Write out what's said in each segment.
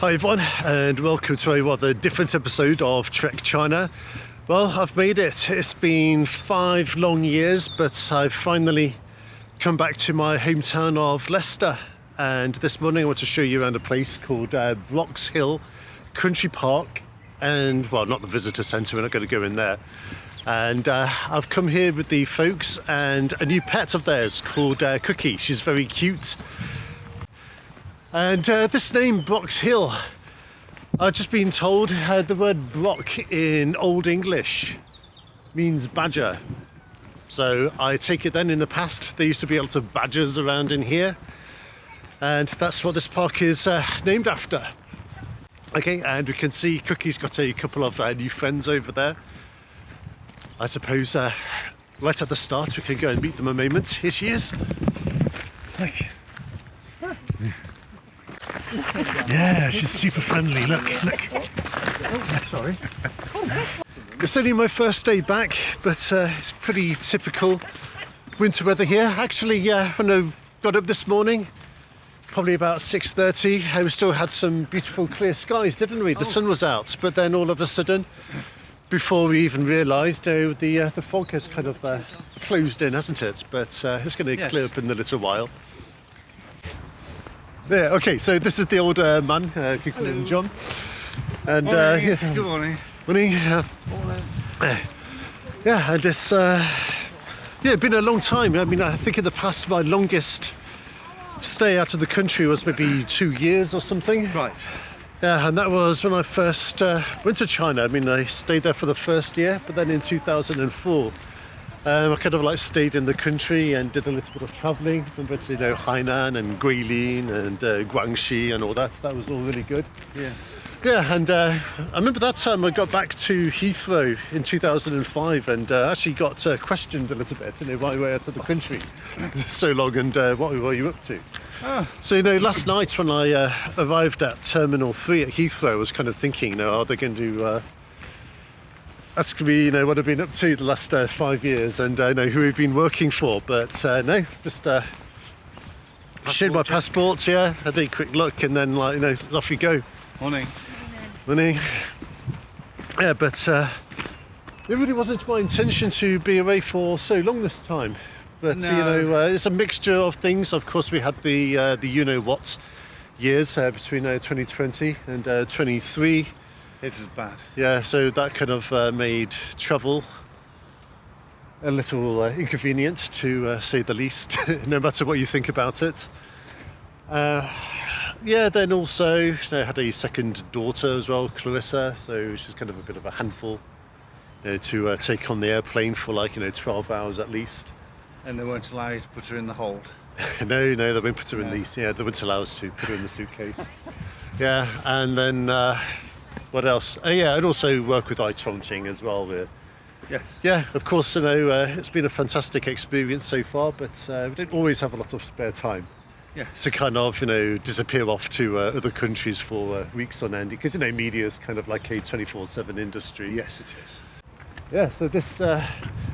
Hi everyone, and welcome to a rather different episode of Trek China. Well, I've made it. It's been 5 long years, but I've finally come back to my hometown of Leicester. And this morning I want to show you around a place called Broxhill Country Park. And, well, not the visitor centre, we're not going to go in there. And I've come here with the folks and a new pet of theirs called Cookie. She's very cute. And this name, Broxhill, I've just been told the word Brock in Olde English means badger. So I take it then in the past there used to be lots of badgers around in here. And that's what this park is named after. Okay, and we can see Cookie's got a couple of new friends over there. I suppose right at the start we can go and meet them a moment. Here she is. Look. Yeah, she's super friendly. Look. Sorry. It's only my first day back, but it's pretty typical winter weather here. Actually, when I got up this morning, probably about 6:30, we still had some beautiful clear skies, didn't we? The sun was out, but then all of a sudden, before we even realised, the fog has kind of closed in, hasn't it? But it's going to clear up in a little while. There, okay, so this is the old man, you call him John. And morning. Good morning. Morning. Morning. Yeah, and it's been a long time. I mean, I think in the past my longest stay out of the country was maybe 2 years or something. Right. Yeah, and that was when I first went to China. I mean, I stayed there for the first year, but then in 2004, I kind of like stayed in the country and did a little bit of travelling. Remember to, Hainan and Guilin and Guangxi and all that. That was all really good. Yeah. Yeah, and I remember that time I got back to Heathrow in 2005 and actually got questioned a little bit, why you were out of the country so long and what were you up to? Oh. So, last night when I arrived at Terminal 3 at Heathrow, I was kind of thinking, are they going to ask me, what I've been up to the last 5 years and who we've been working for, but no, just showed my passport, had a quick look and then off you go. Morning. Morning. Yeah, but it really wasn't my intention to be away for so long this time. But No. It's a mixture of things. Of course, we had the you-know-what years between 2020 and 23. It is bad. Yeah, so that kind of made travel a little inconvenient, to say the least, no matter what you think about it. Then also, I had a second daughter as well, Clarissa, so she's kind of a bit of a handful, to take on the airplane for 12 hours at least. And they won't allow you to put her in the hold. No, they won't put her in these. Yeah, they won't allow us to put her in the suitcase. Yeah, and then what else? I'd also work with Chongqing as well. Yes. Yeah, of course, it's been a fantastic experience so far, but we don't always have a lot of spare time. Yes. To kind of, disappear off to other countries for weeks on end, because, media is kind of like a 24/7 industry. Yes, it is. Yeah, so this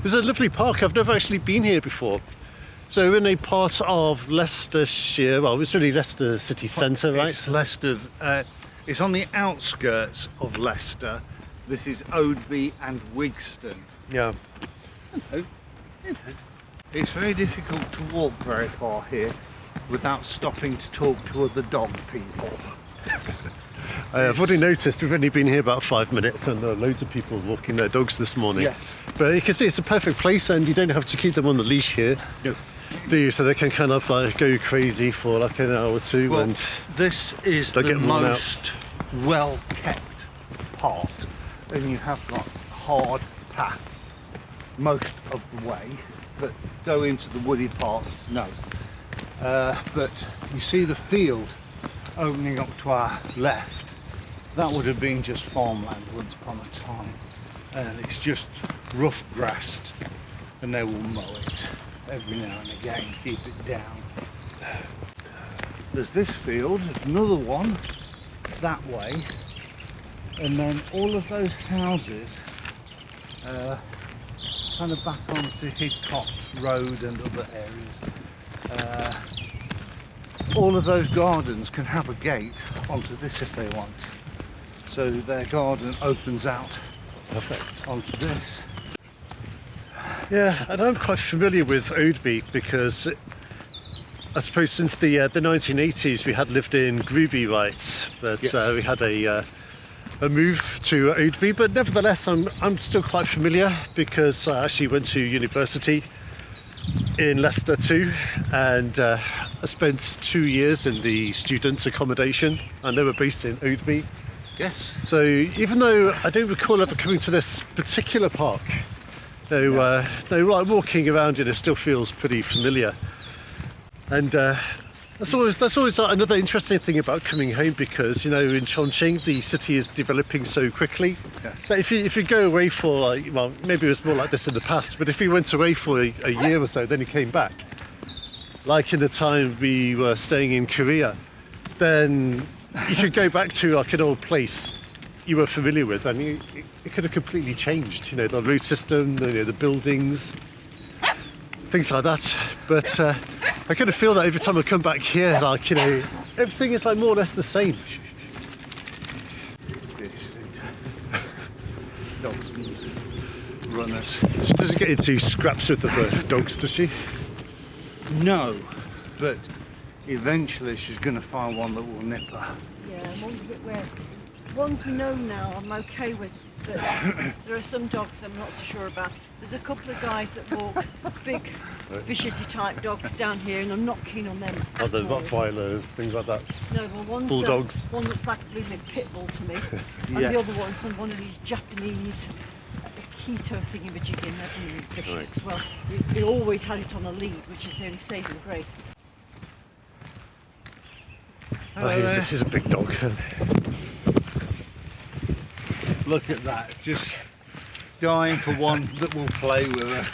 is a lovely park. I've never actually been here before. So we're in a part of Leicestershire. Well, it's really Leicester city centre, right? It's Leicester. It's on the outskirts of Leicester. This is Oadby and Wigston. Yeah. It's very difficult to walk very far here without stopping to talk to other dog people. I've already noticed we've only been here about 5 minutes and there are loads of people walking their dogs this morning. Yes. But you can see it's a perfect place and you don't have to keep them on the leash here. No. Do you? So they can kind of go crazy for an hour or two. Well, and this is the get worn out. most well-kept part, and you have got hard path most of the way, but go into the woody part, no. But you see the field opening up to our left. That would have been just farmland once upon a time, and it's just rough grassed, and they will mow it every now and again, keep it down. There's this field, another one that way, and then all of those houses kind of back onto Hidcott Road and other areas. all of those gardens can have a gate onto this if they want. So their garden opens out Perfect. onto this. Yeah, and I'm quite familiar with Oadby because I suppose since the 1980s we had lived in Groby, right? But Yes. we had a move to Oadby, but nevertheless I'm still quite familiar because I actually went to university in Leicester too, and I spent 2 years in the students' accommodation, and they were based in Oadby. Yes. So even though I don't recall ever coming to this particular park, though like walking around it still feels pretty familiar. And that's always another interesting thing about coming home, because in Chongqing the city is developing so quickly. Yes. But if you go away for maybe it was more like this in the past, but if you went away for a year or so, then you came back, like in the time we were staying in Korea, then you could go back to like an old place you were familiar with, and it could have completely changed. The road system, the buildings, things like that. But I kind of feel that every time I come back here, everything is more or less the same. Dogs and runners. She doesn't get into scraps with the dogs, does she? No, but eventually she's going to find one that will nip her. Yeah, one's a bit weird. Ones we know now I'm okay with, but there are some dogs I'm not so sure about. There's a couple of guys that walk big, vicious type dogs down here, and I'm not keen on them Or at the all. Rottweilers, things like that. No, well, one's Bulldogs. one looks like a blooming pit bull to me, and Yes. the other one's one of these Japanese keto thingy-majiggy, vicious. Right. Well, it always had it on a lead, which is the only saving grace. Oh, he's a big dog. Look at that, just dying for one that will play with her.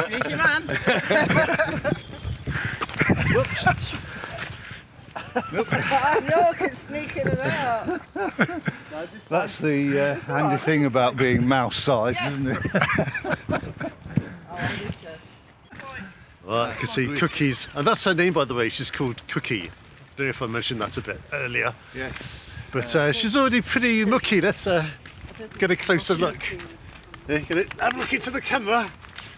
Here's your man. Look, it's sneaking it out. That's the handy thing about being mouse-sized, isn't it? Well, I can see Cookies, and that's her name, by the way. She's called Cookie. Don't know if I mentioned that a bit earlier, Yes. but she's already pretty mucky. Let's get a closer look. Yeah, have a look into the camera.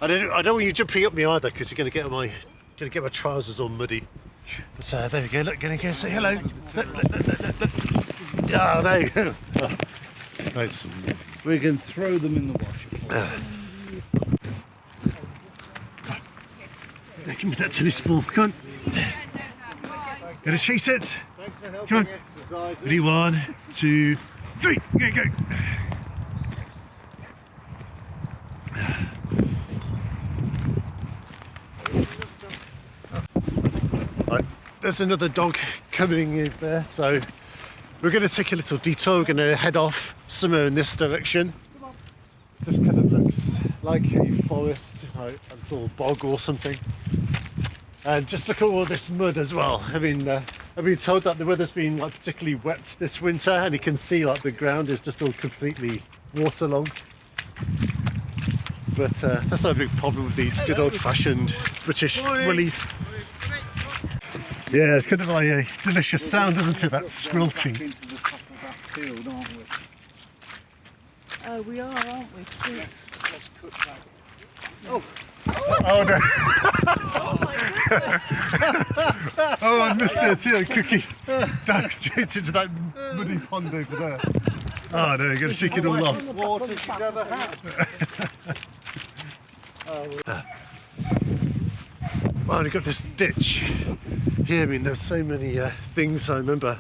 I don't want you jumping up me either, because you're going to get my trousers all muddy. But there we go. Look, gonna go say hello. Look. Oh no. Right. We can throw them in the washer. Give me that tennis ball. Come on. Gonna chase it. Come on. Ready, 1, 2, 3. Go. Right, there's another dog coming in there, so we're going to take a little detour. We're going to head off somewhere in this direction. Just kind of looks like a forest, like a little bog or something. And just look at all this mud as well. I mean, I've been told that the weather's been particularly wet this winter, and you can see the ground is just all completely waterlogged. But that's not a big problem with these good old-fashioned British willies. Yeah, it's kind of like a delicious sound, isn't it? That squelching. Into the top of that field, aren't we? Oh, we are, aren't we? Let's cook that. Oh no! Oh my goodness! Oh, I missed it too, Cookie. Down straight into that muddy pond over there. Oh no, you're going to shake it all off. Water she never had. Well, you've got this ditch here. I mean, there's so many things I remember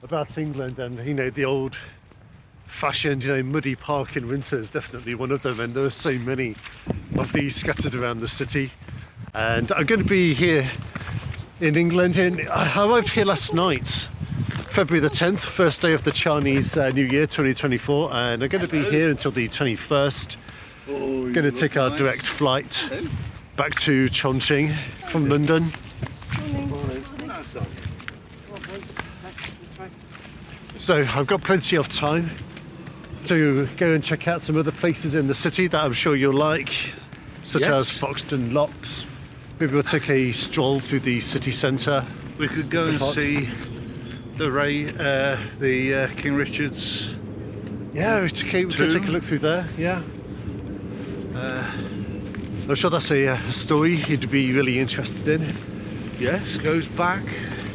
about England, and the old fashioned muddy park in winter is definitely one of them, and there are so many of these scattered around the city. And I'm going to be here in England. I arrived here last night, February the 10th, first day of the Chinese New Year 2024, and I'm going to be here until the 21st. Going to take our direct flight back to Chongqing from London. So I've got plenty of time to go and check out some other places in the city that I'm sure you'll like, such Yes. as Foxton Locks, Maybe we'll take a stroll through the city centre. We could go and see the King Richard's. Yeah, we could take a look through there. Yeah. I'm sure that's a story he'd be really interested in. Yes, goes back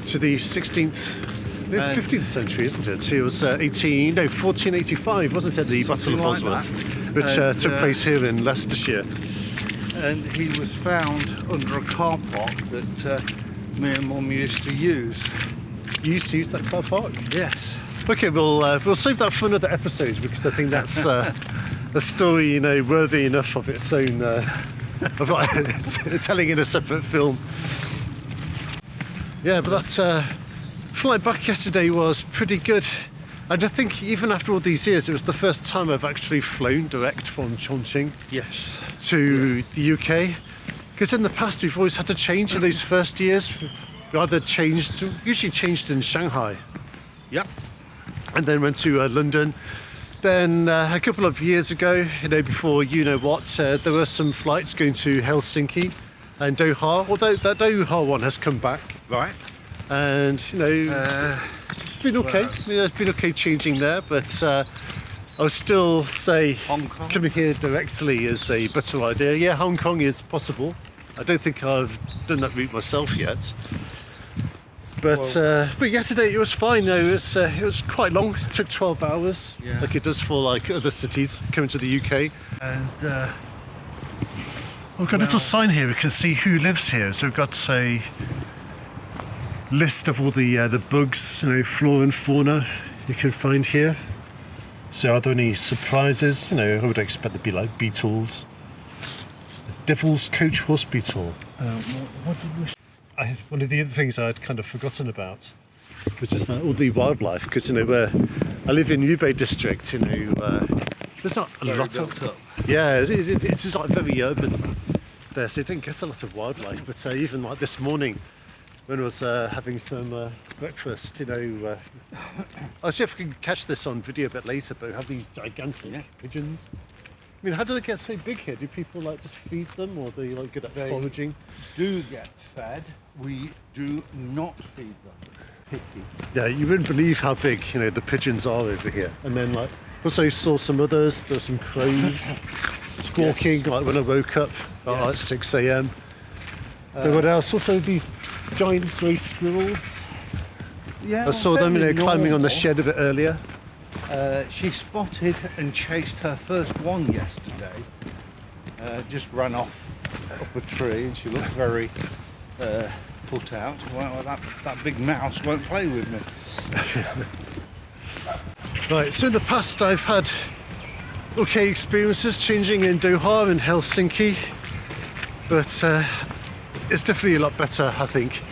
to the 16th, no, 15th century, isn't it? It was 1485, wasn't it? The Battle of Bosworth, which took place here in Leicestershire. And he was found under a car park that me and Mum used to use. You used to use that car park? Yes. Okay, we'll save that for another episode because I think that's a story, you know, worthy enough of its own, telling in a separate film. Yeah, but that flight back yesterday was pretty good. And I think even after all these years, it was the first time I've actually flown direct from Chongqing to the UK. Because in the past, we've always had to change in those first years. We either usually changed in Shanghai. Yep. And then went to London. Then a couple of years ago, you know, before you know what, there were some flights going to Helsinki and Doha, although that Doha one has come back. Right. And, you know, it's been okay. It's been okay changing there, but I would still say Hong Kong? Coming here directly is a better idea. Yeah, Hong Kong is possible. I don't think I've done that route myself yet. But yesterday it was fine. No, it was quite long. It took 12 hours, like it does for like other cities coming to the UK. And we've got a little sign here. We can see who lives here. So we've got a list of all the bugs, you know, flora and fauna you can find here. So are there any surprises? You know, I would expect there'd be like beetles. Devil's Coach Horse Beetle. what did we? One of the other things I'd kind of forgotten about was just all the wildlife, because, you know, where I live in Oadby district, you know, there's not a lot of... Yeah, it's just like very urban there, so you don't get a lot of wildlife. But even like this morning, when I was having some breakfast, you know, I'll see if I can catch this on video a bit later, but we have these gigantic pigeons. I mean, how do they get so big here? Do people like just feed them, or are they like good at foraging? Do get fed. We do not feed them. Yeah, you wouldn't believe how big, you know, the pigeons are over here. And then like also saw some others. There's some crows squawking like when I woke up at like 6 a.m. Then what else? Also these giant grey squirrels. Yeah, I saw them, you know, climbing on the shed a bit earlier. She spotted and chased her first one yesterday. Just ran off up a tree, and she looked very put out. Well, that big mouse won't play with me. Right, so in the past I've had okay experiences changing in Doha and Helsinki, but it's definitely a lot better, I think,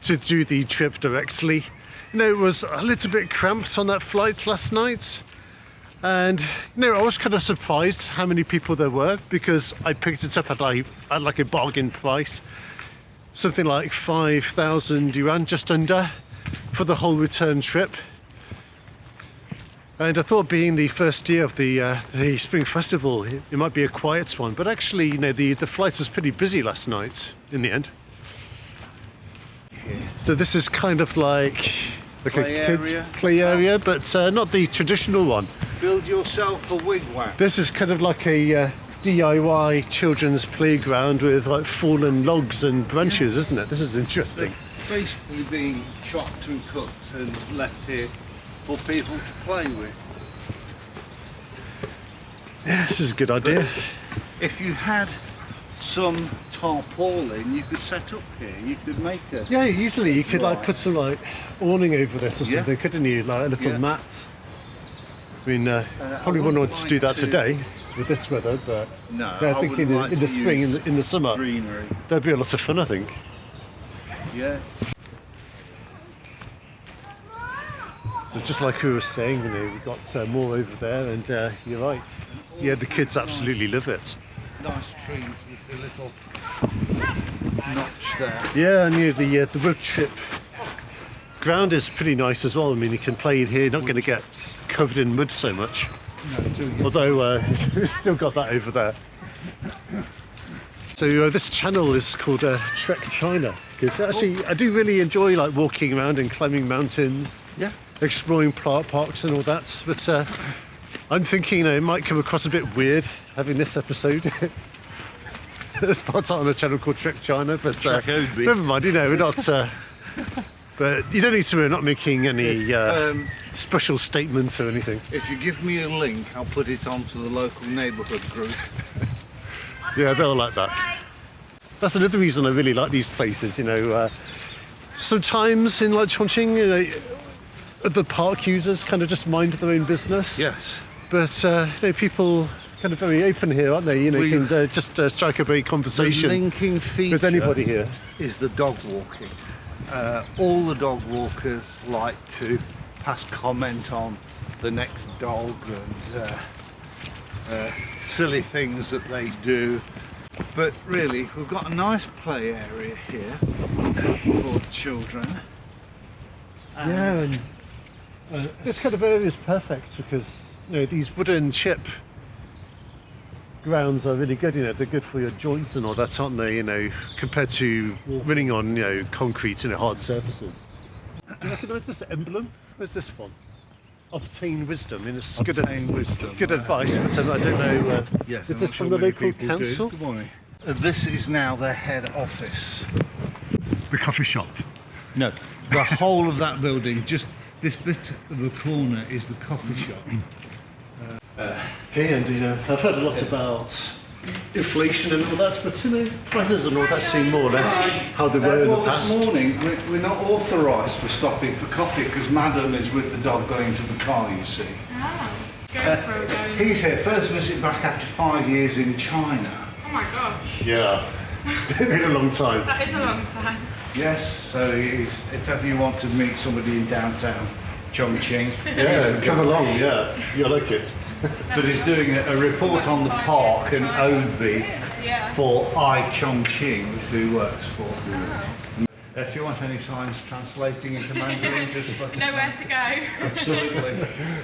to do the trip directly. You know, it was a little bit cramped on that flight last night, and you know, I was kind of surprised how many people there were, because I picked it up at like a bargain price, something like 5,000 yuan, just under, for the whole return trip. And I thought, being the first year of the Spring Festival, it might be a quiet one, but actually, you know, the flight was pretty busy last night in the end. So this is kind of like a kids play area, but not the traditional one. Build yourself a wigwam. This is kind of like a DIY children's playground with like fallen logs and branches, isn't it? This is interesting. They're basically being chopped and cut and left here for people to play with. Yeah, this is a good idea. If you had some tarpaulin, you could set up here. You could make a... Yeah, easily. You could like put some like awning over this or something, couldn't you? Like a little mat. I mean, probably wouldn't want to do that today with this weather, but no, I think in the spring, in the summer, greenery. That'd be a lot of fun, I think. Yeah. So just like we were saying, you know, we've got more over there, and you're right. Yeah, the kids absolutely love it. Nice trees with the little notch there. Yeah, and the wood chip ground is pretty nice as well. I mean, you can play in here, you're not going to get covered in mud so much. No, although we've still got that over there. So this channel is called Trek China, because actually I do really enjoy like walking around and climbing mountains, Yeah. exploring parks and all that. But I'm thinking it might come across a bit weird having this episode. It's part on a channel called Trek China, but Trek Oadby. never mind. We're not. But you don't need to. We're not making any special statements or anything. If you give me a link, I'll put it onto the local neighbourhood group. Yeah, they'll like that. That's another reason I really like these places. Sometimes in like Chongqing, the park users kind of just mind their own business. Yes. But people kind of very open here, aren't they? You can just strike a great conversation The linking feature with anybody here. is the dog walking. All the dog walkers like to pass comment on the next dog and silly things that they do. But really, we've got a nice play area here for children. And this kind of area is perfect because these wooden chip grounds are really good. They're good for your joints and all that, aren't they? Compared to running on concrete and hard surfaces. Do you recognise this emblem? Where's this one? Obtain wisdom. It's Obtain wisdom. Good advice, but I don't know. Yes, is I'm this not from sure the many local people do. council? Good morning. This is now their head office. The coffee shop. No, the whole of that building, just this bit of the corner is the coffee shop. Okay, and I've heard a lot about inflation and all that, but prices and all that seem more or less how they were in the past. This morning we're not authorised for stopping for coffee because Madam is with the dog going to the car, you see. He's here, first visit back after 5 years in China. Oh my gosh, Yeah, it's been a long time. that is a long time. Yes, so if ever you want to meet somebody in downtown Chongqing, Yeah, come along, yeah, you'll like it. but he's doing a report on the park and Oadby Yeah. for Chongqing, who works for. If you want any signs translating into Mandarin, just let us Know where to go. Absolutely.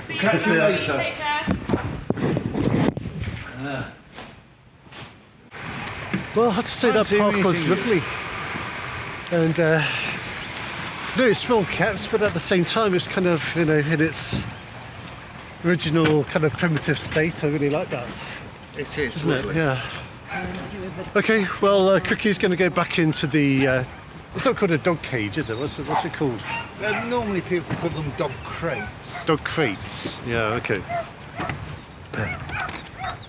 See you Catch you later. later. Take care. Well, I have to say that Fancy park was meeting you. lovely. And it's well kept, but at the same time it's kind of, in its original kind of primitive state. I really like that, It is, isn't it? lovely. Yeah. Okay, well, Cookie's going to go back into the... it's not called a dog cage, is it? What's it called? Normally people call them dog crates. Dog crates. Yeah, okay.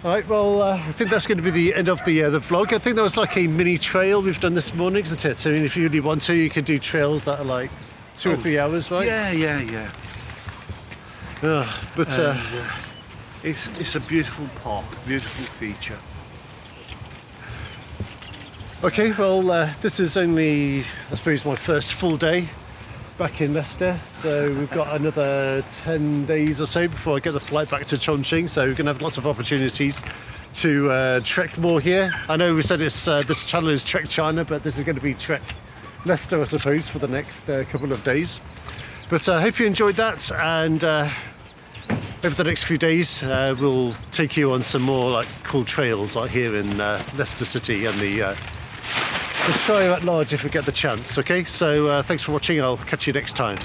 All right, well, I think that's going to be the end of the vlog. I think that was like a mini trail we've done this morning, isn't it? So if you really want to, you can do trails that are like 2 or 3 hours, right? Yeah. But It's a beautiful park, beautiful feature. okay, well, this is only, I suppose, my first full day back in Leicester. So we've got another 10 days or so before I get the flight back to Chongqing. So we're going to have lots of opportunities to trek more here. I know we said it's this channel is Trek China, but this is going to be Trek Leicester, I suppose, for the next couple of days. But I hope you enjoyed that, and over the next few days we'll take you on some more like cool trails like here in Leicester City and the Shire at large if we get the chance. Okay, so thanks for watching. I'll catch you next time.